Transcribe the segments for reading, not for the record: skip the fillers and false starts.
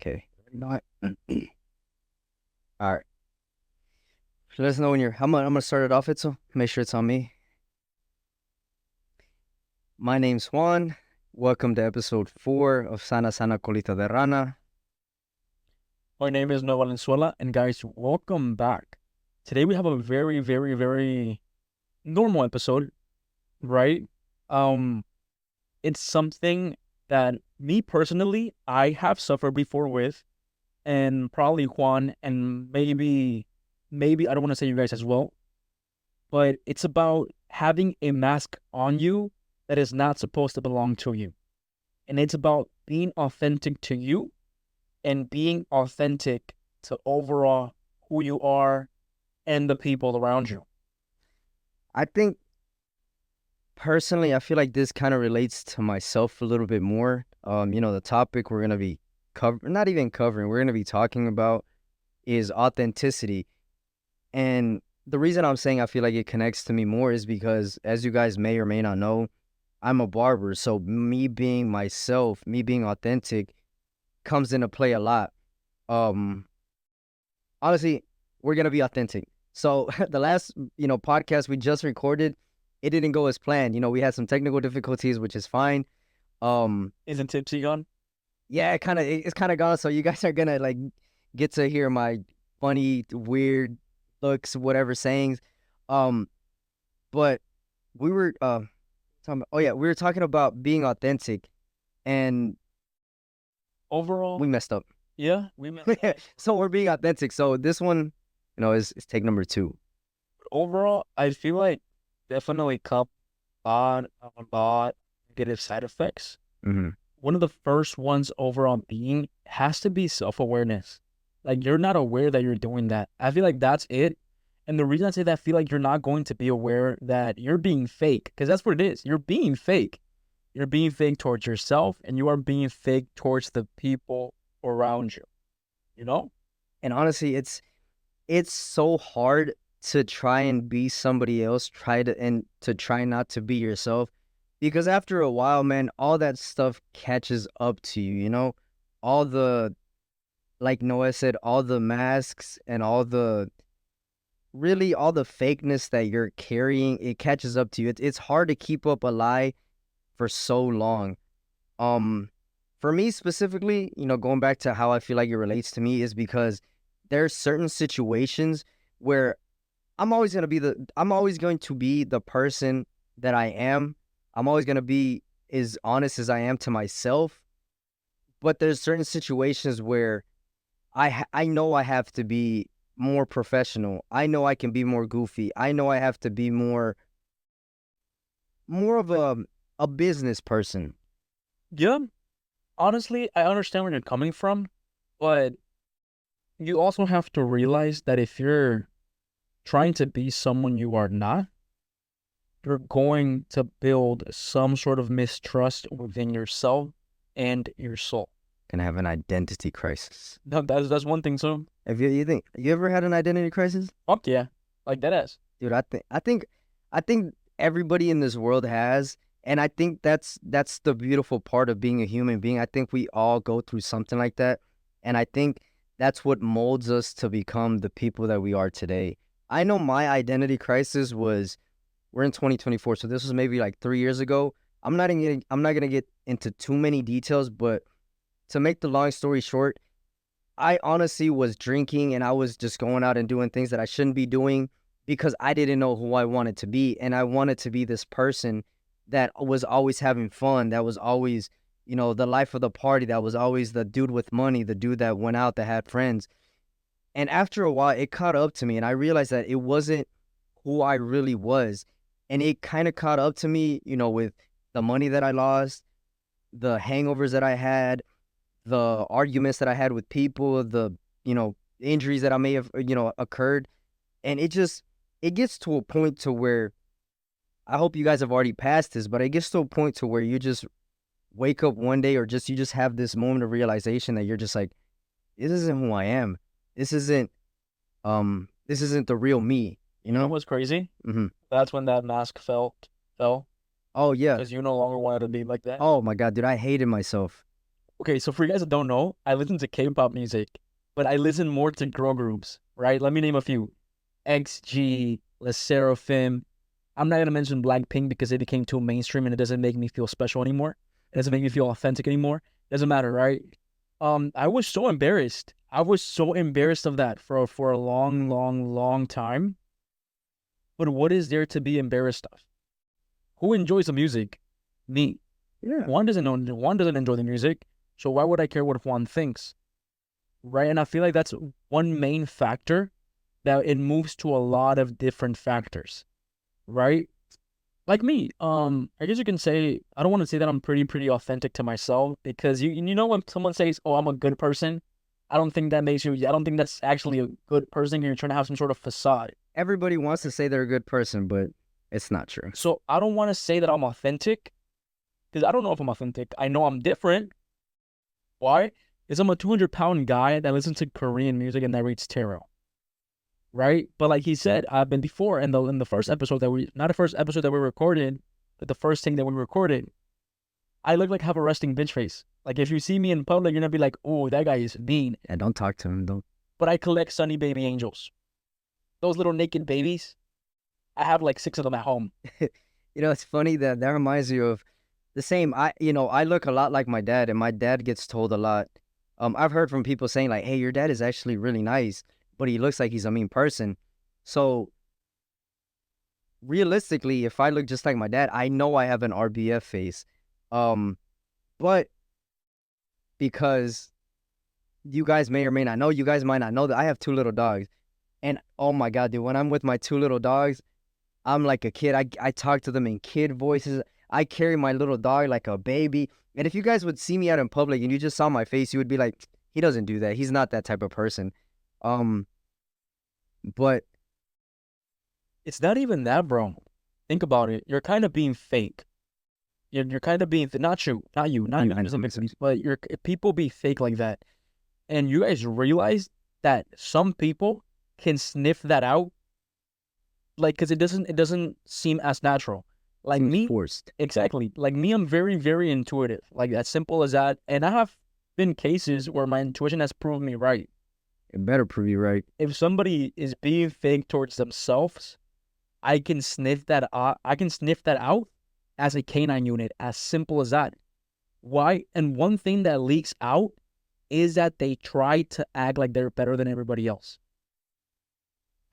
Okay. Not. All right. So let us know when you're. I'm gonna start it off. So make sure it's on me. My name's Juan. Welcome to episode 4 of Sana Sana Colita de Rana. My name is Noe and guys, welcome back. Today we have a very, very, very normal episode, right? Um, it's something that me personally, I have suffered before with, and probably Juan, and maybe I don't want to say you guys as well, but it's about having a mask on you that is not supposed to belong to you. And it's about being authentic to you and being authentic to overall who you are and the people around you. I think personally, I feel like this kind of relates to myself a little bit more. The topic we're gonna be not even covering, we're gonna be talking about is authenticity. And the reason I'm saying I feel like it connects to me more is because, as you guys may or may not know, I'm a barber. So me being myself, me being authentic comes into play a lot. Um, Honestly, we're gonna be authentic. So the last, podcast we just recorded, it didn't go as planned. We had some technical difficulties, which is fine. Isn't Tipsy gone? Yeah, it's kind of gone. So you guys are gonna like get to hear my funny, weird looks, whatever sayings. Um, but we were we were talking about being authentic, and Overall, we messed up. yeah, we messed up. So we're being authentic. So this one, is take number 2. Overall, I feel like definitely cup a lot negative side effects. Mm-hmm. One of the first ones overall being has to be self-awareness. Like you're not aware that you're doing that. I feel like that's it. And the reason I say that, I feel like you're not going to be aware that you're being fake, because that's what it is. You're being fake. You're being fake towards yourself, and you are being fake towards the people around you. You know? And honestly, it's so hard to try and be somebody else, try not to be yourself, because after a while, man, all that stuff catches up to you. All the, like Noah said, all the masks and all the fakeness that you're carrying, it catches up to you. It's hard to keep up a lie for so long. For me specifically, going back to how I feel like it relates to me is because there's certain situations where I'm always going to be the person that I am. I'm always going to be as honest as I am to myself. But there's certain situations where I know I have to be more professional. I know I can be more goofy. I know I have to be more of a business person. Yeah. Honestly, I understand where you're coming from, but you also have to realize that if you're trying to be someone you are not, you're going to build some sort of mistrust within yourself and your soul. Gonna have an identity crisis. No, that's one thing. So, Have you ever had an identity crisis? fuck yeah, like that ass. Dude, I think everybody in this world has, and I think that's the beautiful part of being a human being. I think we all go through something like that, and I think that's what molds us to become the people that we are today. I know my identity crisis was, we're in 2024, so this was maybe like 3 years ago. I'm not gonna get into too many details, but to make the long story short, I honestly was drinking and I was just going out and doing things that I shouldn't be doing because I didn't know who I wanted to be. And I wanted to be this person that was always having fun, that was always, the life of the party, that was always the dude with money, the dude that went out, that had friends. And after a while, it caught up to me and I realized that it wasn't who I really was. And it kind of caught up to me, with the money that I lost, the hangovers that I had, the arguments that I had with people, the, injuries that I may have, occurred. And it gets to a point to where, I hope you guys have already passed this, but it gets to a point to where you just wake up one day, or you just have this moment of realization that you're just like, this isn't who I am. This isn't, this isn't the real me, You know what's crazy? Mm-hmm. That's when that mask fell Oh yeah. because you no longer wanted to be like that. Oh my God, dude, I hated myself. Okay, so for you guys that don't know, I listen to K-pop music, but I listen more to girl groups, right? Let me name a few. XG, Le Seraphim. I'm not gonna mention Blackpink because it became too mainstream and it doesn't make me feel special anymore. It doesn't make me feel authentic anymore. Doesn't matter, right? I was so embarrassed. I was so embarrassed of that for a long, long, long time. But what is there to be embarrassed of? Who enjoys the music? Me. Yeah. Juan doesn't know. Juan doesn't enjoy the music, so why would I care what Juan thinks, right? And I feel like that's one main factor that it moves to a lot of different factors, right? Like me, I guess you can say I don't want to say that I'm pretty authentic to myself because you know when someone says, "Oh, I'm a good person," I don't think that makes you. I don't think that's actually a good person. You're trying to have some sort of facade. Everybody wants to say they're a good person, but it's not true. So I don't want to say that I'm authentic because I don't know if I'm authentic. I know I'm different. Why? Because I'm a 200-pound guy that listens to Korean music and that reads tarot, right? But like he said, I've been before in the first episode that we not the first episode that we recorded, but the first thing that we recorded, I look like I have a resting bitch face. Like if you see me in public, you're gonna be like, "Oh, that guy is mean." Yeah, don't talk to him. Don't. But I collect sunny baby angels, those little naked babies. I have like 6 of them at home. It's funny that reminds you of the same. I look a lot like my dad, and my dad gets told a lot. I've heard from people saying like, "Hey, your dad is actually really nice, but he looks like he's a mean person." So realistically, if I look just like my dad, I know I have an RBF face. Um, but because you guys may or may not know, you guys might not know that I have two little dogs, and oh my god, dude, when I'm with my two little dogs, I'm like a kid. I talk to them in kid voices. I carry my little dog like a baby. And if you guys would see me out in public and you just saw my face, you would be like, he doesn't do that. He's not that type of person. Um, but It's not even that, bro. Think about it. You're kind of being fake. You're kind of being not you, not you, not I you. know, I know. Doesn't make sense. But you're people be fake like that, and you guys realize that some people can sniff that out, like because it doesn't seem as natural. Like Seems me, forced. exactly. Like me, I'm very intuitive. Like as simple as that. And I have been cases where my intuition has proved me right. It better prove you right. If somebody is being fake towards themselves, I can sniff that. I can sniff that out as a canine unit. As simple as that. Why? And one thing that leaks out is that they try to act like they're better than everybody else.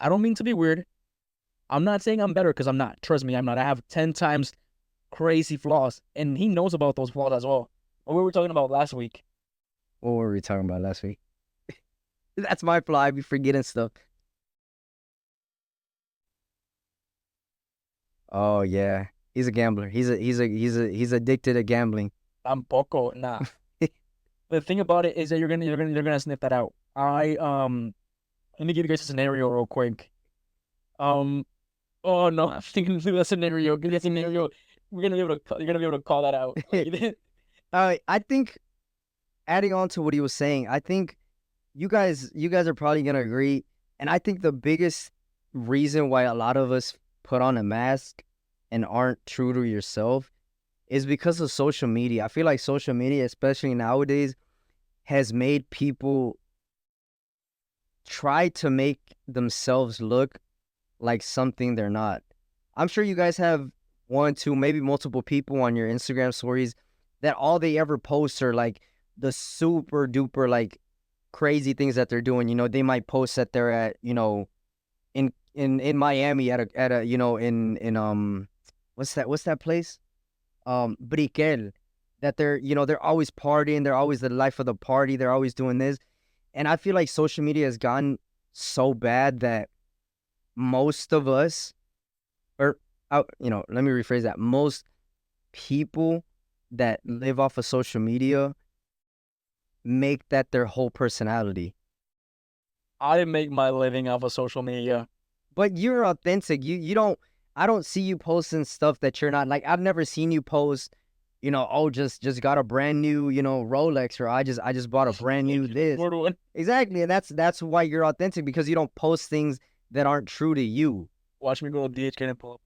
I don't mean to be weird. I'm not saying I'm better because I'm not. Trust me, I'm not. I have 10 times crazy flaws, and he knows about those flaws as well. What we were talking about last week. What were we talking about last week? That's my flaw. I be forgetting stuff. Oh yeah, he's a gambler. He's addicted to gambling. Tampoco, nah. The thing about it is that you're gonna sniff that out. Let me give you guys a scenario real quick. Um, oh no, I'm thinking through that scenario. Give me a scenario. You're gonna be able to call that out. I think adding on to what he was saying, I think you guys are probably gonna agree, and I think the biggest reason why a lot of us put on a mask and aren't true to yourself is because of social media. I feel like social media, especially nowadays, has made people try to make themselves look like something they're not. I'm sure you guys have one, two, maybe multiple people on your Instagram stories that all they ever post are like the super duper like crazy things that they're doing. They might post that they're at, in Miami at a in what's that place? Briquel. That they're always partying, they're always the life of the party, they're always doing this. And I feel like social media has gotten so bad that most of us, or let me rephrase that. Most people that live off of social media make that their whole personality. I make my living off of social media. But you're authentic. You don't. I don't see you posting stuff that you're not. Like I've never seen you post. Oh, just got a brand new, Rolex, or I just bought a brand new this. Exactly, and that's why you're authentic, because you don't post things that aren't true to you. Watch me go to DHK and pull up.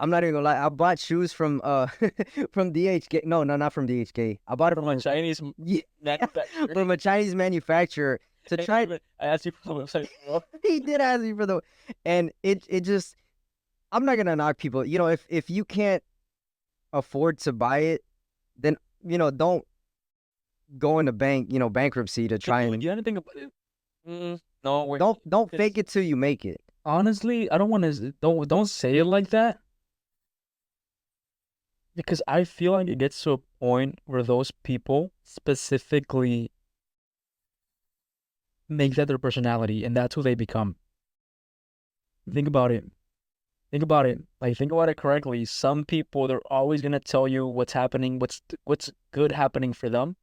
I'm not even gonna lie. I bought shoes from from DHK. No, no, not from DHK. I bought it From a Chinese yeah, manufacturer. from a Chinese manufacturer to try. I asked you for the website. He did ask me for the, and it just. I'm not gonna knock people. If you can't afford to buy it, then don't go into bankruptcy to try and You had to think about it. No, wait. don't fake it till you make it. Honestly, I don't want to. Don't say it like that because I feel like it gets to a point where those people specifically make that their personality, and that's who they become. Think about it. Think about it. Like think about it correctly. Some people they're always gonna tell you what's happening, what's good happening for them,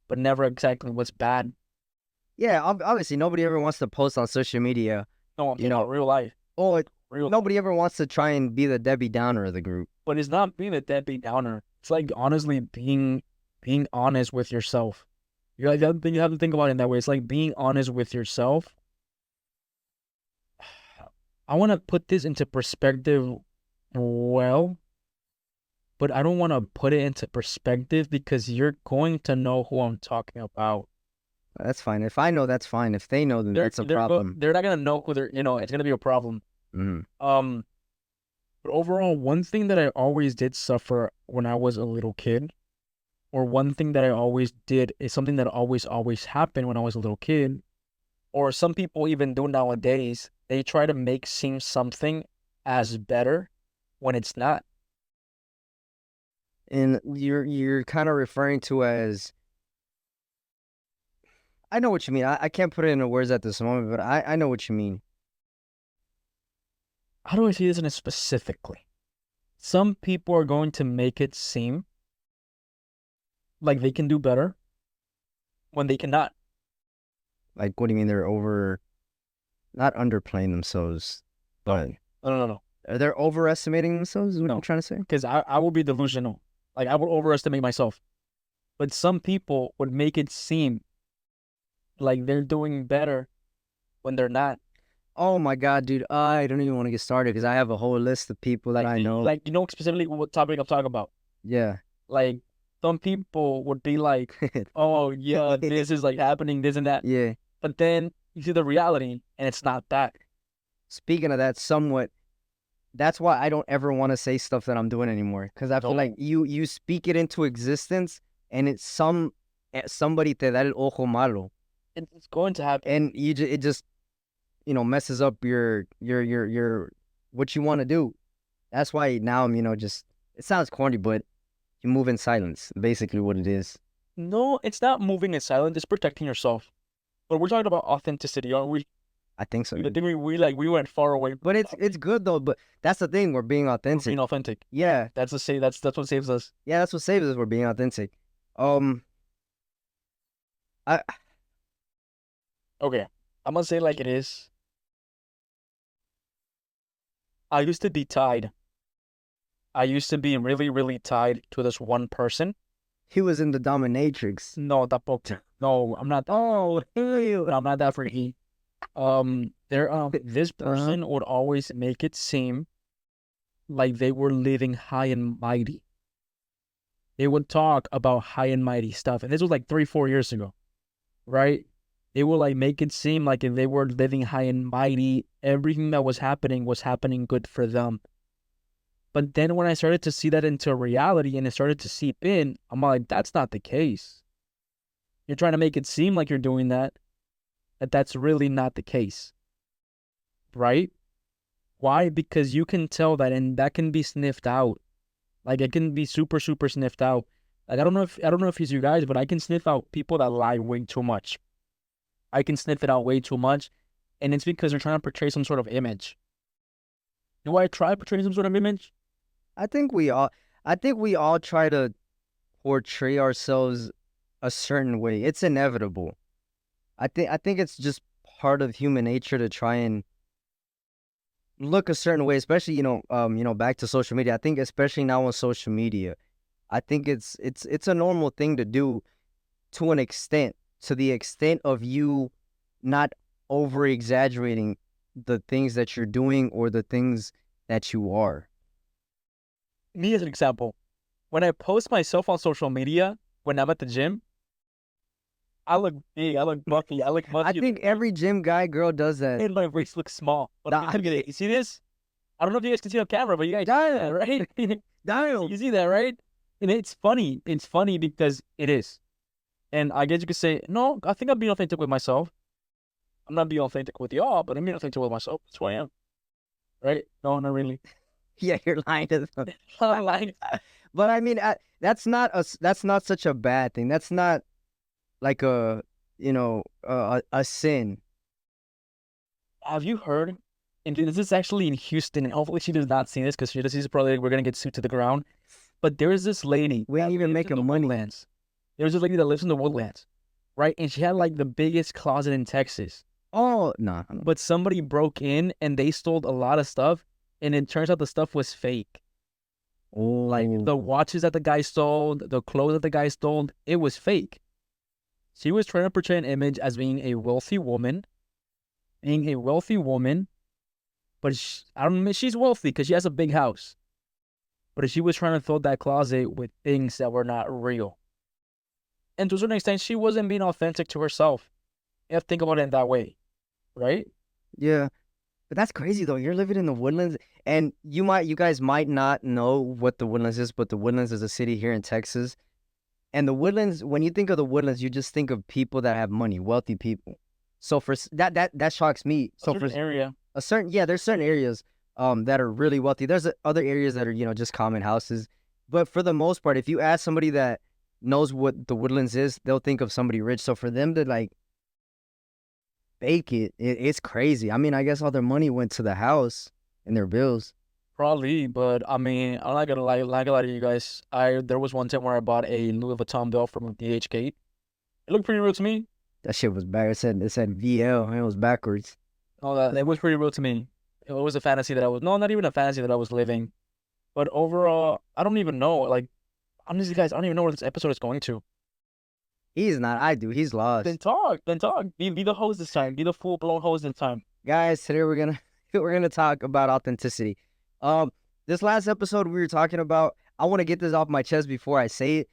but never exactly what's bad. Yeah, obviously nobody ever wants to post on social media. No, I'm You talking know, about real life. or Real, nobody ever wants to try and be the Debbie Downer of the group. but it's not being a deadbeat downer. It's like honestly being honest with yourself. You have to think about it in that way. It's like being honest with yourself. I want to put this into perspective well, but I don't want to put it into perspective because you're going to know who I'm talking about. That's fine. If I know, that's fine. If they know, then that's a problem. They're not gonna know who they're. It's gonna be a problem. Mm-hmm. But overall, one thing that I always did suffer when I was a little kid, or one thing that I always did is something that always happened when I was a little kid, or some people even do nowadays. They try to make seem something as better when it's not. And you're kind of referring to as I know what you mean. I can't put it into words at this moment, but I know what you mean. How do I see this in a specifically? Some people are going to make it seem like they can do better when they cannot. Like, what do you mean not underplaying themselves, but No. they're overestimating themselves, is what No. you're trying to say? Because I will be delusional. Like I will overestimate myself. But some people would make it seem like they're doing better when they're not. Oh my God, dude. I don't even want to get started because I have a whole list of people that I know. Like you know specifically what topic I'm talking about. Yeah. Like some people would be like, "Oh yeah, this is like happening, this and that." Yeah. But then you see the reality, and it's not that. Speaking of that, somewhat, that's why I don't ever want to say stuff that I'm doing anymore. Because I feel like you speak it into existence, and it's somebody te da el ojo malo, It's going to happen. and it just messes up your what you want to do. That's why now I'm just it sounds corny, but you move in silence. Basically, what it is. No, it's not moving in silence. It's protecting yourself. But we're talking about authenticity, aren't we? I think so. I think we went far away. But it's good though. But that's the thing. We're being authentic. Being authentic. Yeah. That's what saves us. Yeah, that's what saves us. We're being authentic. I Okay. I'm gonna say like it is. I used to be tied. I used to be really, really tied to this one person. He was in the dominatrix. No, tampoco. No, I'm not. Oh, I'm not that freaky. This person would always make it seem like they were living high and mighty. They would talk about high and mighty stuff, and this was like 3-4 years ago, right? They would like make it seem like if they were living high and mighty, everything that was happening good for them. But then when I started to see that into reality and it started to seep in, I'm like, that's not the case. You're trying to make it seem like you're doing that, that's really not the case. Right? Why? Because you can tell that and that can be sniffed out. Like it can be super, super sniffed out. Like I don't know if it's you guys, but I can sniff out people that lie way too much. I can sniff it out way too much. And it's because they're trying to portray some sort of image. Do I try portraying some sort of image? I think we all try to portray ourselves a certain way. It's inevitable. I think it's just part of human nature to try and look a certain way, especially back to social media. I think especially now on social media, I think it's a normal thing to do to an extent, to the extent of you not over exaggerating the things that you're doing or the things that you are. Me as an example, when I post myself on social media when I'm at the gym, I look big, I look buffy, I look I muscular, think every gym guy girl does that. and my waist looks small. But Nah, look at it. You see this? I don't know if you guys can see on camera, but you guys see that, right? damn. You see that, right? And it's funny. It's funny because it is. And I guess you could say, no, I think I'm being authentic with myself. I'm not being authentic with y'all, but I'm being authentic with myself. That's who I am, right? No, not really. Yeah, you're lying to them. I'm lying. But I mean, that's not such a bad thing. That's not like a sin. Have you heard? And this is actually in Houston, and hopefully she does not see this because she does. This is probably we're gonna get sued to the ground. But there is this lady We ain't that even lives in making the money. woodlands. There's this lady that lives in the woodlands, right? And she had like the biggest closet in Texas. Oh no, But somebody broke in and they stole a lot of stuff, and it turns out the stuff was fake. Like oh, the watches that the guy stole, the clothes that the guy stole, it was fake. She was trying to portray an image as being a wealthy woman, but I don't mean she's wealthy because she has a big house. But she was trying to fill that closet with things that were not real. And to a certain extent, she wasn't being authentic to herself. You have to think about it in that way, right? yeah. But that's crazy though. You're living in the Woodlands, and you guys might not know what the Woodlands is, but the Woodlands is a city here in Texas. And the Woodlands, when you think of the Woodlands, you just think of people that have money, wealthy people. So that shocks me. A So for certain area. a certain yeah, there's certain areas that are really wealthy. There's other areas that are just common houses. But for the most part, if you ask somebody that knows what the Woodlands is, they'll think of somebody rich. So for them to like fake it's crazy. I mean, I guess all their money went to the house and their bills. Probably, but I mean, I'm not gonna lie to you guys. There was one time where I bought a Louis Vuitton belt from DHgate. It looked pretty real to me. That shit was bad. It said VL and it was backwards. No, that it was pretty real to me. It was a fantasy that I was no, not even a fantasy that I was living. But overall, I don't even know. Like honestly, guys, I don't even know where this episode is going to. He's not. I do. He's Then lost. talk, then talk. Be the host this time. Be the full blown host this time. Guys, today we're gonna we're gonna talk about authenticity. Um, this last episode we were talking about. I want to get this off my chest before I say it.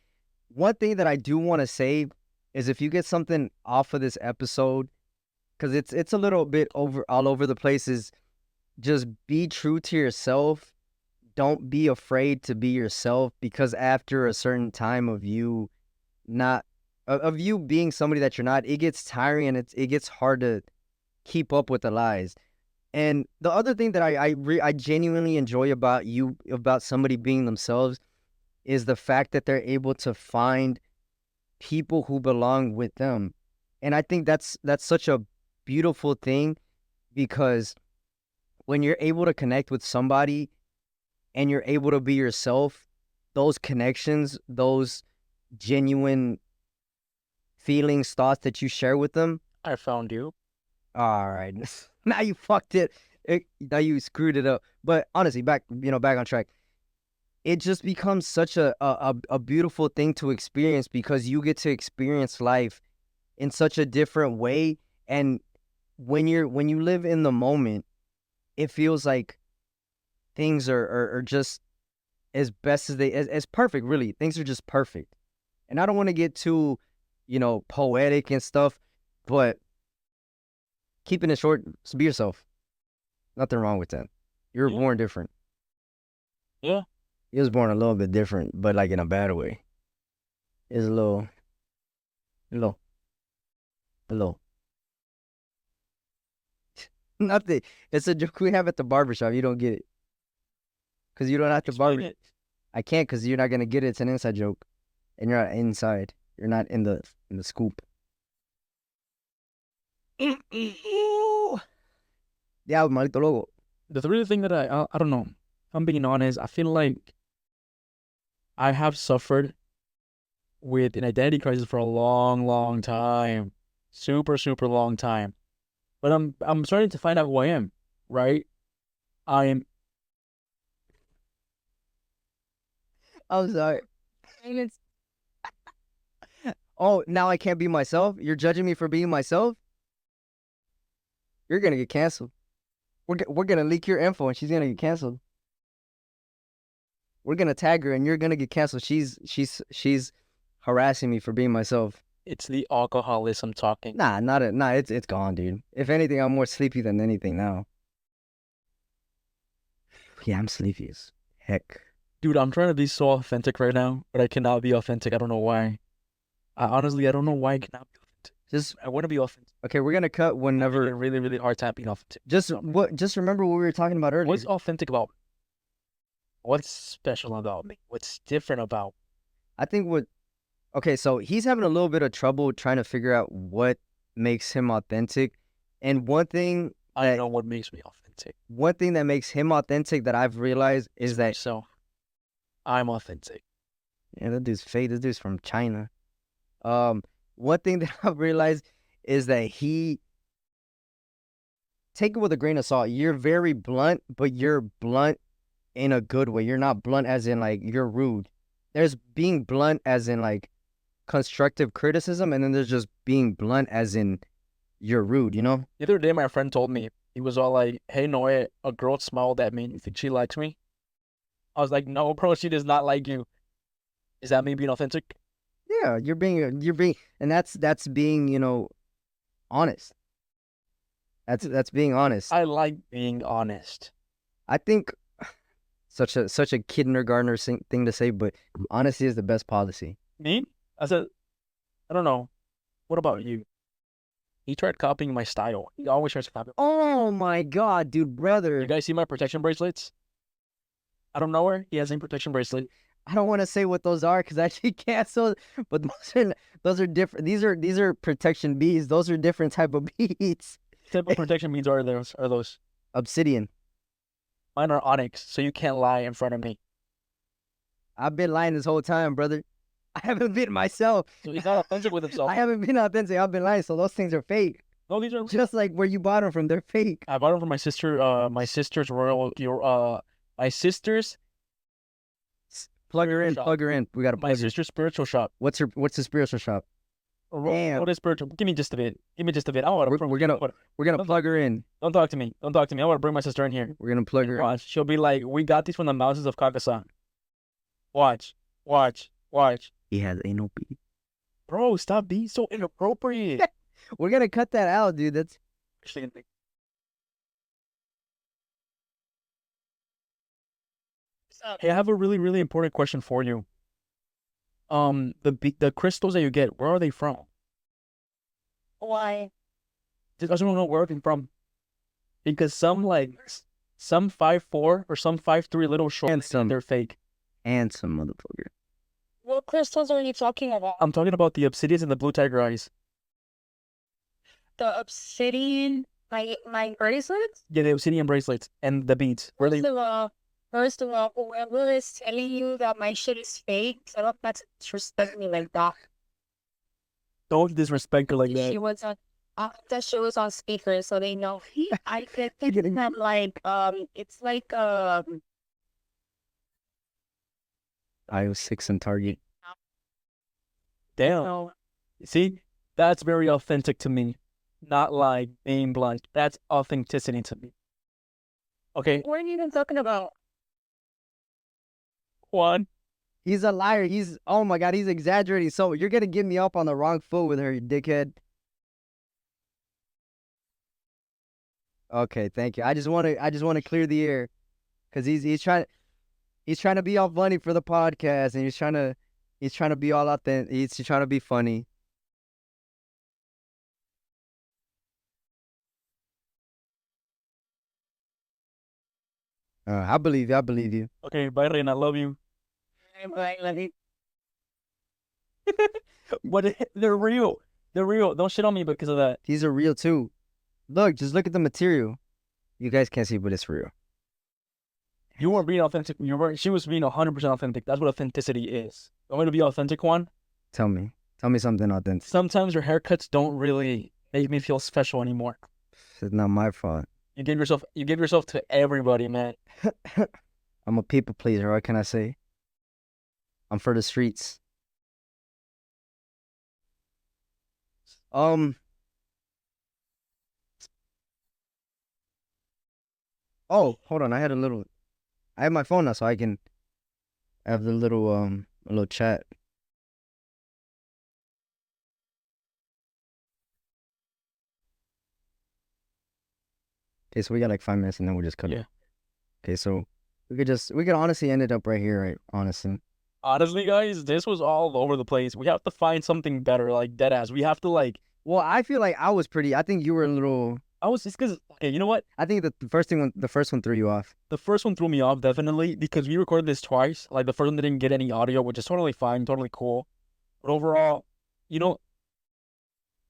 One thing that I do want to say is if you get something off of this episode, because it's a little bit over all over the place, is just be true to yourself. Don't be afraid to be yourself because after a certain time of you not of you being somebody that you're not, it gets tiring and it gets hard to keep up with the lies. And the other thing that I genuinely enjoy about you about somebody being themselves is the fact that they're able to find people who belong with them. And I think that's such a beautiful thing because when you're able to connect with somebody and you're able to be yourself, those connections, those genuine feelings, thoughts that you share with them. I found you. All right. Now you fucked it. Now you screwed it up. But honestly, back on track. It just becomes such a beautiful thing to experience because you get to experience life in such a different way. And when you live in the moment, it feels like things are just as best as perfect, really. Things are just perfect. And I don't want to get too, poetic and stuff, but keeping it short, just be yourself. Nothing wrong with that. You were Yeah. born different. Yeah. He was born a little bit different, but like in a bad way. It's little, a little. Nothing. It's a joke we have at the barbershop. You don't get it. Because you don't have to Explain barber. it. I can't because you're not going to get it. It's an inside joke. And you're not inside. You're not in the scoop. Yeah, malito logo. The really thing that I don't know. If I'm being honest, I feel like I have suffered with an identity crisis for a long, long time. Super, super long time. But I'm starting to find out who I am, right? I am I'm sorry. Oh, now I can't be myself? You're judging me for being myself? You're going to get canceled. We're going to leak your info and she's going to get canceled. we're gonna tag her and you're gonna get canceled. She's harassing me for being myself. It's the alcoholism talking. Nah, it's gone, dude. If anything, I'm more sleepy than anything now. Yeah, I'm sleepy as heck. Dude, I'm trying to be so authentic right now, but I cannot be authentic. I don't know why. I don't know why I cannot be authentic. Just I want to be authentic. okay, we're gonna cut I'm having a whenever. really, really hard time being authentic. Just remember what we were talking about earlier. What's authentic about me? What's special about me? What's different about I think what okay, so he's having a little bit of trouble trying to figure out what makes him authentic. And I know what makes me authentic. one thing that makes him authentic that I've realized is that So I'm authentic. yeah, that dude's fake. This dude's from China. One thing that I've realized is that he take it with a grain of salt. You're very blunt, but you're blunt in a good way. You're not blunt as in like you're rude. There's being blunt as in like constructive criticism, and then there's just being blunt as in you're rude, you know? The other day, my friend told me, he was all like, "Hey, Noe, a girl smiled at me. You think she likes me?" I was like, "No, bro, she does not like you." Is that me being authentic? Yeah, and that's being, honest. That's being honest. I like being honest. I think such a kindergartner thing to say, but honesty is the best policy. Me? I said, I don't know. What about you? He tried copying my style. He always tries to copy. Oh my God, dude, brother. You guys see my protection bracelets? Out of nowhere, he has a protection bracelet. I don't want to say what those are because I actually cancel. But those are different. These are protection beads. Those are different type of beads. What type of protection beads are those? Obsidian. Mine are onyx, so you can't lie in front of me. I've been lying this whole time, brother. I haven't been myself. So he's not authentic with himself. I haven't been authentic. I've been lying. So those things are fake. No, these are Just like where you bought them from, they're fake. I bought them from my sister. My sister's my sister's. Plug her in. Shop. Plug her in. We got to My sister's spiritual shop. What's the spiritual shop? Damn. What is spiritual? Give me just a bit. Give me just a bit. I want to. We're gonna plug her in. Don't talk to me. Don't talk to me. I want to bring my sister in here. We're gonna plug her. Watch. She'll be like, "We got these from the mountains of Kakasan." Watch. Watch. Watch. He has anal bead. Bro, stop being so inappropriate. We're gonna cut that out, dude. That's Hey, I have a really, really important question for you. The crystals that you get, where are they from? Why? Just I don't know where they're from. Because some 5'4" or some 5'3" little short, Handsome. they're fake. handsome motherfucker. What crystals are you talking about? I'm talking about the obsidians and the blue tiger eyes. The obsidian, my bracelets? Yeah, the obsidian bracelets and the beads. Where they? First of all, whoever is telling you that my shit is fake, I don't have to disrespect me like that. Don't disrespect her like that. She was on, that shit was on speaker, so they know. I think that like, it's like, I was 6 in Target. Damn. no, See, that's very authentic to me. Not like being blunt. That's authenticity to me. Okay, what are you even talking about? Juan. He's a liar. Oh my God, he's exaggerating. So you're gonna get me up on the wrong foot with her, you dickhead. Okay, thank you. I just want to clear the air, cause he's trying to be all funny for the podcast, and he's trying to be all out there. He's trying to be funny. I believe you. I believe you. Okay, bye, Reina. I love you. But they're real. They're real. Don't shit on me because of that. These are real too. Look, just look at the material. You guys can't see, but it's real. You weren't being authentic. She was being 100% authentic. That's what authenticity is. You want me to be authentic, Juan? Tell me something authentic. Sometimes your haircuts don't really make me feel special anymore. It's not my fault. You give yourself to everybody, man. I'm a people pleaser. What can I say? I'm for the streets. Oh, hold on. I have my phone now, so I can have the little chat. Okay, so we got like 5 minutes and then we'll just cut it. Yeah. Okay, so we could honestly end it up right here, right? Honestly. Honestly, guys, this was all over the place. We have to find something better, like dead ass. We have to like. Well, I feel like I think you were a little. I was just because okay, you know what? I think that the first one threw you off. The first one threw me off definitely because we recorded this twice. Like the first one didn't get any audio, which is totally fine, totally cool. But overall, you know,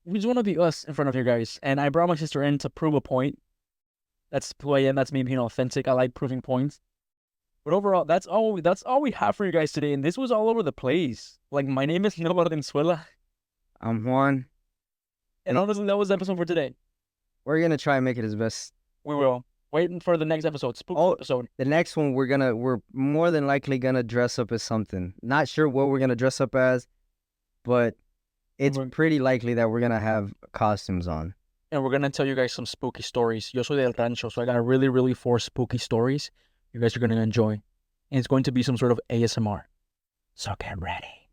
we just want to be us in front of you guys. And I brought my sister in to prove a point. That's who I am. That's me being authentic. I like proving points. But overall, that's all. That's all we have for you guys today. And this was all over the place. Like my name is Noe and Juan, I'm Juan. and honestly, that was the episode for today. We're gonna try and make it as best. We will waiting for the next episode. Spooky episode. The next one we're more than likely gonna dress up as something. Not sure what we're gonna dress up as, but it's pretty likely that we're gonna have costumes on. And we're gonna tell you guys some spooky stories. Yo soy del rancho, so I got really, really 4 spooky stories you guys are gonna enjoy. And it's going to be some sort of ASMR. So get ready.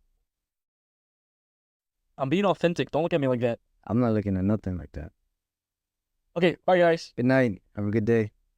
I'm being authentic. Don't look at me like that. I'm not looking at nothing like that. Okay, bye guys. Good night. Have a good day.